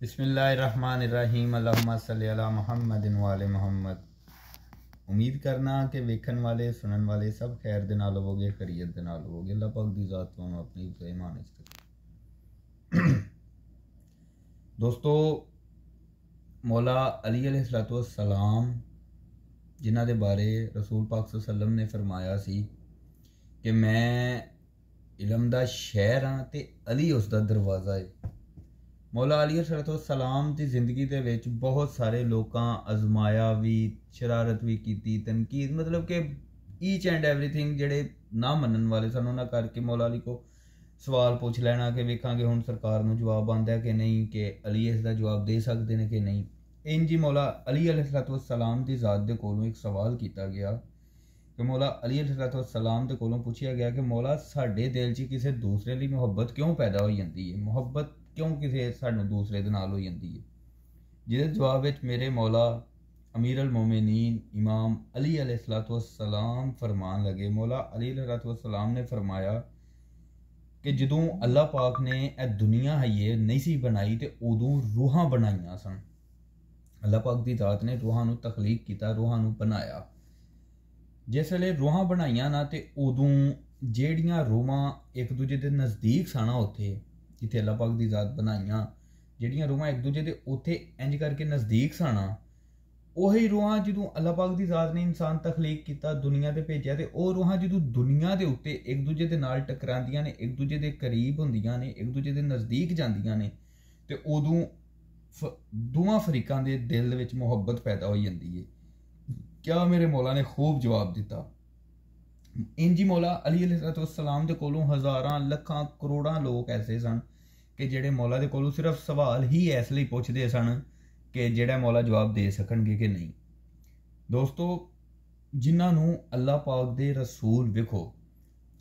बिस्मिल्लाहिर्रहमानिर्रहीम अल्लाहुम्मा सल्ली अला मुहम्मदिन व आले मुहम्मद। उम्मीद करना कि वेखन वाले सुनन वाले सब खैर दे नाल होवोगे, खैरियत दे नाल होवोगे। अल्लाह पाक दी ज़ात तुहानू अपनी ईमान दोस्तों, मौला अली अलैहिस्सलातु वस्सलाम जिन्हां दे बारे रसूल पाक सल्लल्लाहु अलैहि वसल्लम ने फरमाया सी कि मैं इलम दा शहर हाँ ते अली उसका दरवाज़ा है। मौला अली अलैहिस्सलाम की जिंदगी के विच बहुत सारे लोगों अजमाया भी, शरारत भी की, तनकीद, मतलब कि ईच एंड एवरीथिंग जेडे ना मनन वाले सन उन्होंने करके मौला अली को सवाल पूछ लेना कि वेखांगे हुण सरकार नूं जवाब आंदा कि नहीं, कि अली इसका जवाब दे सकते हैं कि नहीं। इंज ही मौला अली अलैहिस्सलाम की ज़ात दे कोलों एक सवाल किया गया कि मौला अली अलैहिस्सलाम दे कोलों पूछा गया कि मौला साडे दिल च किसी दूसरे लिए मुहब्बत क्यों पैदा हो जाती है, मुहब्बत क्यों किसी सानू दूसरे दे नाल हो जाती है। जिहदे जवाब विच मेरे मौला अमीर अल मोमिनीन इमाम अली अलैहिस्सलाम फरमान लगे। मौला अली अलैहिस्सलाम ने फरमाया कि जदों अल्लाह पाक ने यह दुनिया है ये नहीं सी बनाई तो उदों रूहां बनाइया सन। अल्लाह पाक की ज़ात ने रूहां नूं तखलीक किया, रूहां नूं बनाया। जिस वेले रूहां बनाइया ना तो उदों जेड़ियां रूहां एक दूजे के नज़दीक सन उत्थे जिथे अल्लाह पाक की ज़ात बनाइया, जेड़ियां रूहां एक दूजे के उत्थे इंज करके नज़दीक सन, उही रूहां जदों अल्लाह पाक की ज़ात ने इंसान तखलीक किया, दुनिया से भेजा, तो वह रूहां जदों दुनिया के उत्ते एक दूजे के नाल टकरांदियां ने, एक दूजे के करीब होंदियां ने, एक दूजे के नज़दीक जांदियां ने, तो उदों दोवां फरीकां दे दिल विच मुहब्बत पैदा हो जाती है। क्या मेरे मौला ने खूब जवाब दिता। इंज ही मौला अली अलैहिस्सलाम दे कोलों हज़ारां लखां करोड़ां लोग ऐसे सन कि जेड़े मौला दे कोलों सिर्फ सवाल ही इसलिए पूछते सन कि जेड़ा मौला जवाब दे सकणगे कि नहीं। दोस्तों, जिन्होंने अल्लाह पाक दे रसूल वेखो,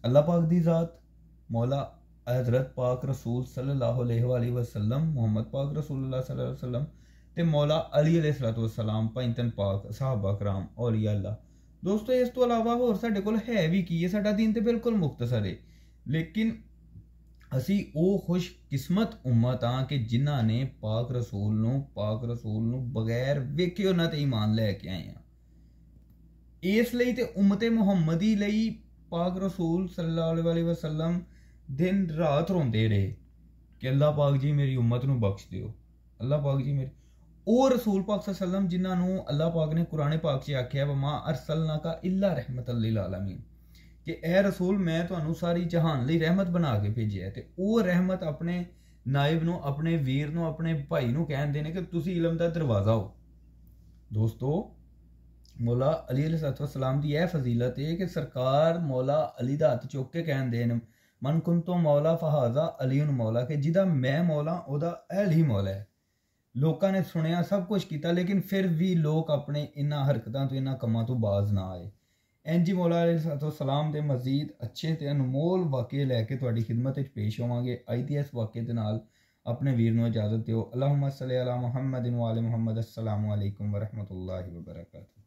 अल्लाह पाक दी ज़ात मौला हज़रत पाक रसूल सल्लल्लाहु अलैहि वसल्लम, मोहम्मद पाक रसूलुल्लाह सल्लल्लाहु अलैहि वसल्लम ते मौला अली अलैहिस्सलाम पैंतन पाक सहाबा कराम औलिया अल्लाह। दोस्तों, इस तो अलावा होर साडे कोल है भी की है, साडा दीन ते बिल्कुल मुख्तसर है, लेकिन असी वो खुशकिस्मत उम्मत हाँ कि जिन्हां ने पाक रसूल नूं बगैर वेखे उन्हां ते ईमान लैके आए हैं। इसलिए ते उम्मते मुहम्मदी लई पाक रसूल सल्लल्लाहु अलैहि वसल्लम दिन रात रोंदे रहे कि अल्लाह पाक जी मेरी उम्मत नूं बख्श दिओ, अल्लाह पाक जी मेरी। ओ रसूल पाक सल्लल्लाहु अलैहि वसल्लम जिन्होंने अल्लाह पाक ने कुरान पाक च आख्या वमा अरसलनाका इल्ला रहमतल लिल आलमीन, कि ए रसूल मैं तुहानू सारी जहान लई रहमत बना के भेजिया। ते ओ रहमत अपने नायब नूं, अपने वीर नूं, अपने भाई नूं कहंदे ने कि तुसी इलम दा दरवाज़ा हो। दोस्तों, मौला अली अलैहिस्सलाम दी यह फजीलत है कि सरकार मौला अली दा हथ चुक के कहंदे ने मन कुंतो मौला फहाजा अलीउन मौला, कि जिदा मैं मौला ओदा अहल ही मौला है। लोगों ने सुनिया सब कुछ किया, लेकिन फिर भी लोग अपने इन्हां हरकतां तो इन्हां कमां तो बाज ना आए। इंज ही मौला अलैहिस्सलाम दे मजीद अच्छे ते अनमोल वाक़े लैके तुहाडी खिदमत विच पेश होवांगे। अज दे इस वाक़े दे नाल अपने वीर नूं इजाज़त दिओ। अल्लाहुम्मा सल्ली अला मुहम्मदिन व आले मुहम्मद। अस्सलामु अलैकुम व रहमतुल्लाहि व बरकातुहू।